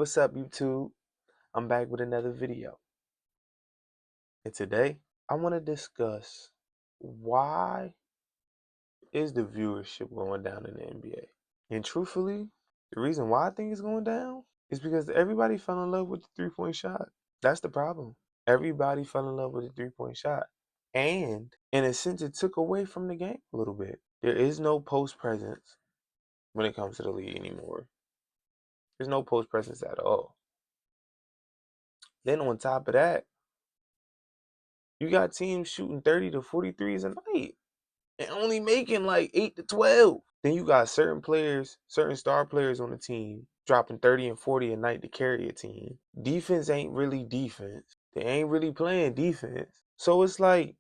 What's up, YouTube? I'm back with another video. And today, I want to discuss why is the viewership going down in the NBA? And truthfully, the reason why I think it's going down is because everybody fell in love with the three-point shot. That's the problem. Everybody fell in love with the three-point shot. And in a sense, it took away from the game a little bit. There is no post presence when it comes to the league anymore. There's no post presence at all. Then on top of that, you got teams shooting 30 to 43s a night and only making like 8 to 12. Then you got certain players, certain star players on the team dropping 30 and 40 a night to carry a team. Defense ain't really defense. They ain't really playing defense. So it's like,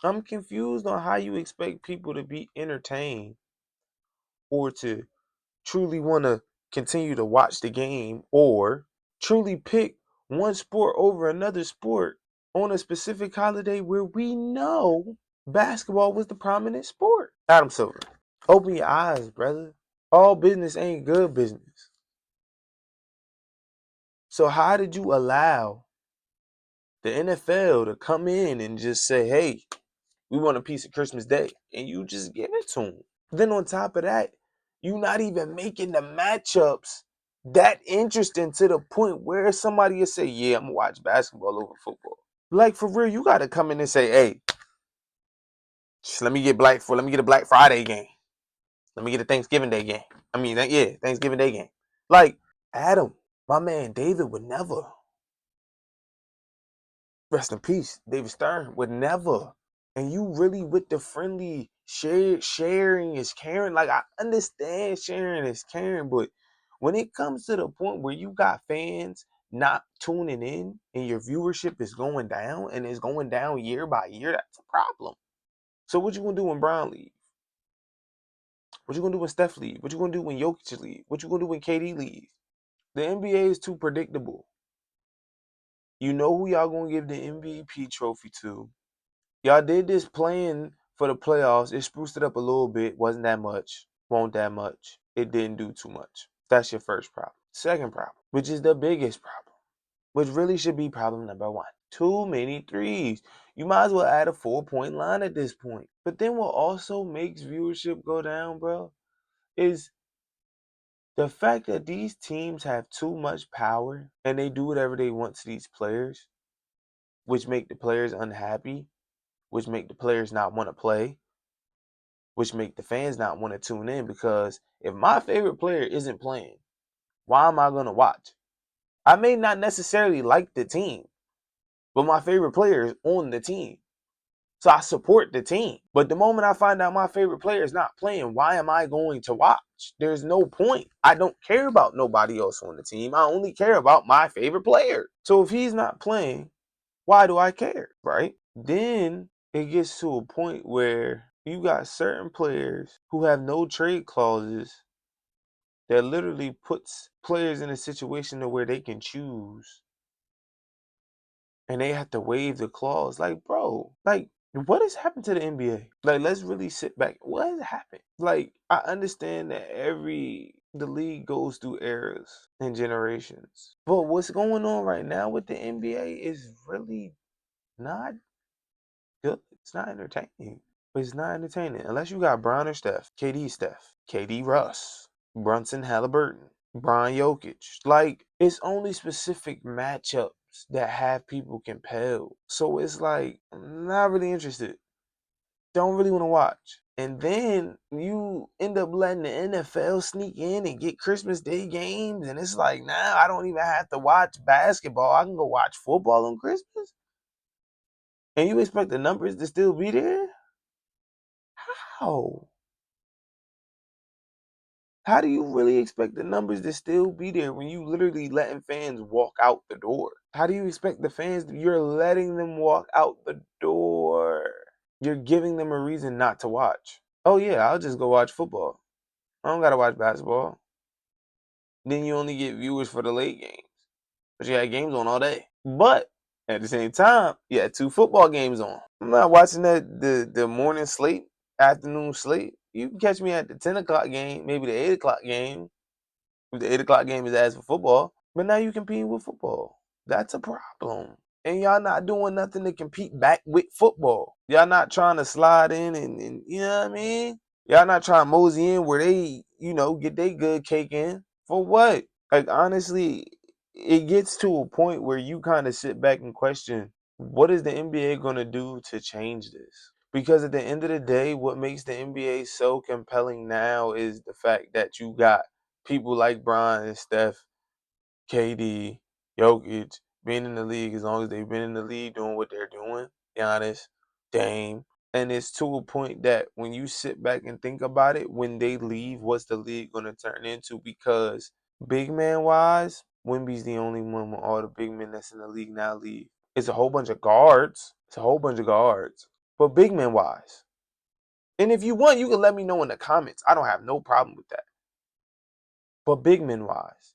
I'm confused on how you expect people to be entertained or to truly want to continue to watch the game or truly pick one sport over another sport on a specific holiday where we know basketball was the prominent sport. Adam Silver, open your eyes, brother. All business ain't good business. So how did you allow the NFL to come in and just say, hey, we want a piece of Christmas Day, and you just give it to them? Then on top of that, you not even making the matchups that interesting to the point where somebody will say, yeah, I'm gonna watch basketball over football. Like, for real, you gotta come in and say, hey, let me get a Black Friday game. Let me get a Thanksgiving Day game. Thanksgiving Day game. Like, Adam, my man David would never. Rest in peace. David Stern would never. And you really with the friendly sharing is caring. Like, I understand sharing is caring, but when it comes to the point where you got fans not tuning in and your viewership is going down and it's going down year by year, that's a problem. So what you gonna do when Brown leave? What you gonna do when Steph leave? What you gonna do when Jokic leave? What you gonna do when KD leave? The NBA is too predictable. You know who y'all gonna give the MVP trophy to. Y'all did this playing for the playoffs. It spruced it up a little bit. Wasn't that much. Won't that much. It didn't do too much. That's your first problem. Second problem, which is the biggest problem, which really should be problem number one. Too many threes. You might as well add a 4-point line at this point. But then what also makes viewership go down, bro, is the fact that these teams have too much power and they do whatever they want to these players, which make the players unhappy, which make the players not want to play, which make the fans not want to tune in, because if my favorite player isn't playing, why am I going to watch? I may not necessarily like the team, but my favorite player is on the team. So I support the team. But the moment I find out my favorite player is not playing, why am I going to watch? There's no point. I don't care about nobody else on the team. I only care about my favorite player. So if he's not playing, why do I care, right? Then it gets to a point where you got certain players who have no trade clauses that literally puts players in a situation to where they can choose and they have to waive the clause. Like, bro, like, what has happened to the NBA? Like, let's really sit back. What has happened? Like, I understand that the league goes through eras and generations. But what's going on right now with the NBA is really not good. It's not entertaining. It's not entertaining. Unless you got Bron or Steph, KD Russ, Brunson Halliburton, Brian Jokic. Like, it's only specific matchups that have people compelled. So it's like, I'm not really interested. Don't really want to watch. And then you end up letting the NFL sneak in and get Christmas Day games. And it's like, now I don't even have to watch basketball. I can go watch football on Christmas. And you expect the numbers to still be there? How? How do you really expect the numbers to still be there when you literally letting fans walk out the door? How do you expect the fans? You're letting them walk out the door. You're giving them a reason not to watch. Oh yeah, I'll just go watch football. I don't gotta watch basketball. Then you only get viewers for the late games, but you had games on all day. But at the same time, you had 2 football games on. I'm not watching the morning slate, afternoon slate. You can catch me at the 10 o'clock game, maybe the 8 o'clock game. If the 8 o'clock game is as for football. But now you competing with football. That's a problem. And y'all not doing nothing to compete back with football. Y'all not trying to slide in and you know what I mean? Y'all not trying to mosey in where they, get their good cake in. For what? Like honestly, it gets to a point where you kind of sit back and question, what is the NBA gonna do to change this? Because at the end of the day, what makes the NBA so compelling now is the fact that you got people like Bron and Steph, KD, Jokic being in the league as long as they've been in the league doing what they're doing. Giannis, Dame. And it's to a point that when you sit back and think about it, when they leave, what's the league going to turn into? Because big man wise, Wemby's the only one with all the big men that's in the league now leave. It's a whole bunch of guards. It's a whole bunch of guards. But big man wise. And if you want, you can let me know in the comments. I don't have no problem with that. But big men wise.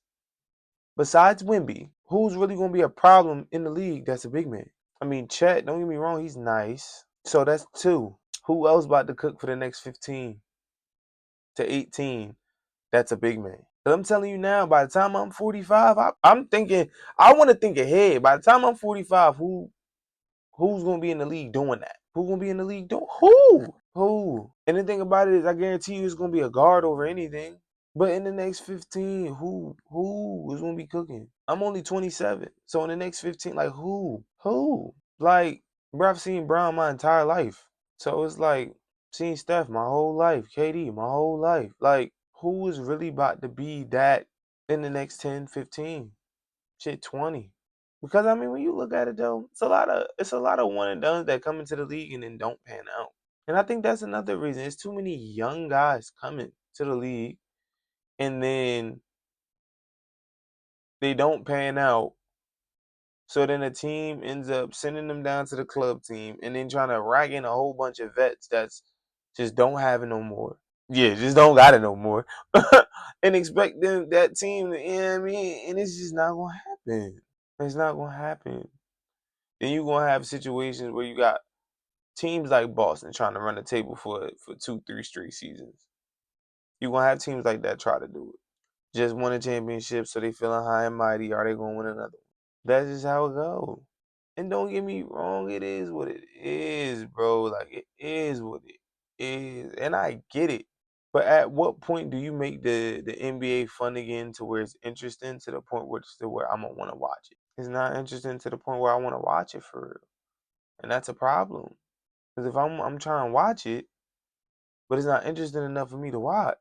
Besides Wemby, who's really going to be a problem in the league that's a big man? I mean, Chet, don't get me wrong, he's nice. So that's two. Who else about to cook for the next 15 to 18 that's a big man? But I'm telling you now, by the time I'm 45, I'm thinking, I want to think ahead. By the time I'm 45, who's going to be in the league doing that? Who's going to be in the league doing? Who? Who? And the thing about it is, I guarantee you it's going to be a guard over anything. But in the next 15, who is gonna be cooking? I'm only 27. So in the next 15, like who? Who? Like, bro, I've seen Brown my entire life. So it's like seen Steph my whole life, KD my whole life. Like, who is really about to be that in the next 10, 15, shit, 20? Because I mean when you look at it though, it's a lot of one and dones that come into the league and then don't pan out. And I think that's another reason. It's too many young guys coming to the league and then they don't pan out. So then the team ends up sending them down to the club team and then trying to rack in a whole bunch of vets that's just don't have it no more. Yeah, just don't got it no more. And expect them that team to, you know what I mean? And it's just not gonna happen. It's not gonna happen. Then you're gonna have situations where you got teams like Boston trying to run the table for 2, 3 straight seasons. You're gonna have teams like that try to do it. Just won a championship, so they feeling high and mighty. Are they gonna win another one? That's just how it goes. And don't get me wrong, it is what it is, bro. Like it is what it is, and I get it. But at what point do you make the NBA fun again to where it's interesting to the point where I'm gonna want to watch it? It's not interesting to the point where I want to watch it for real, and that's a problem. Because if I'm trying to watch it, but it's not interesting enough for me to watch,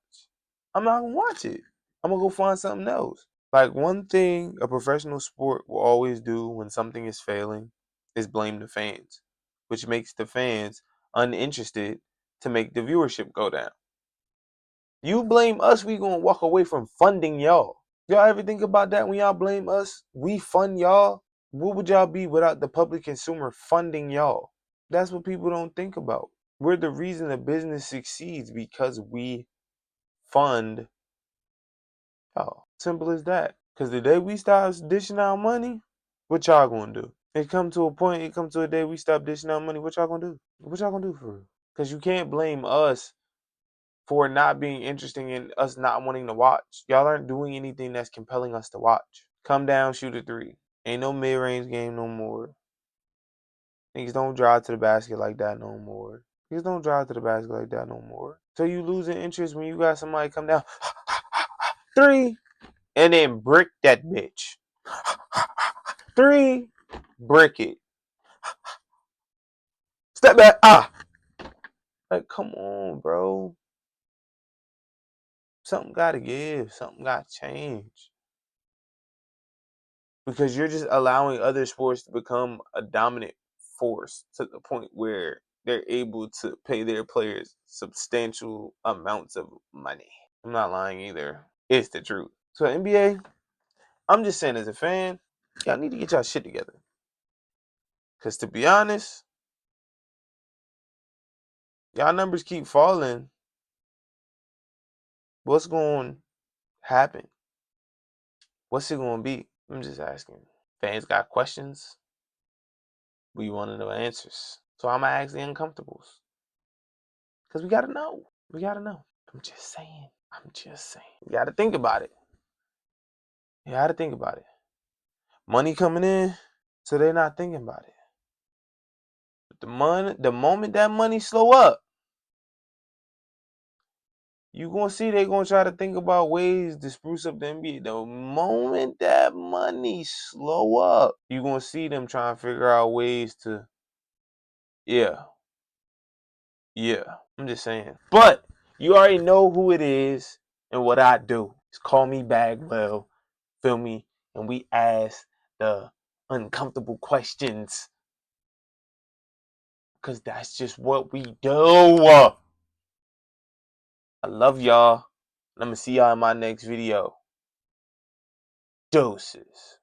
I'm not gonna watch it. I'm gonna go find something else. Like one thing a professional sport will always do when something is failing is blame the fans, which makes the fans uninterested to make the viewership go down. You blame us, we gonna walk away from funding y'all. Y'all ever think about that when y'all blame us? We fund y'all. What would y'all be without the public consumer funding y'all? That's what people don't think about. We're the reason a business succeeds because we fund y'all. Simple as that. Because the day we start dishing out money, what y'all gonna do? It come to a day we stop dishing out money, what y'all gonna do? What y'all gonna do for real? Because you can't blame us for not being interesting in us not wanting to watch. Y'all aren't doing anything that's compelling us to watch. Come down, shoot a three. Ain't no mid-range game no more. Niggas don't drive to the basket like that no more. Niggas don't drive to the basket like that no more. So you losing interest when you got somebody come down, three, and then brick that bitch. Three, brick it. Step back. Like, come on, bro. Something gotta give. Something gotta change. Because you're just allowing other sports to become a dominant force to the point where they're able to pay their players substantial amounts of money. I'm not lying either. It's the truth. So NBA, I'm just saying as a fan, y'all need to get y'all shit together. Because to be honest, y'all numbers keep falling. What's going to happen? What's it going to be? I'm just asking. Fans got questions. We want to know answers. So I'm going to ask the uncomfortables. Because we got to know. We got to know. I'm just saying. You got to think about it. You got to think about it. Money coming in, so they're not thinking about it. But the moment that money slow up, you gonna see they gonna try to think about ways to spruce up the NBA. The moment that money slow up, you gonna see them trying to figure out ways to, yeah, yeah. I'm just saying. But you already know who it is and what I do. It's Call Me Bagwell, feel me? And we ask the uncomfortable questions, cause that's just what we do. I love y'all. Let me see y'all in my next video. Doses.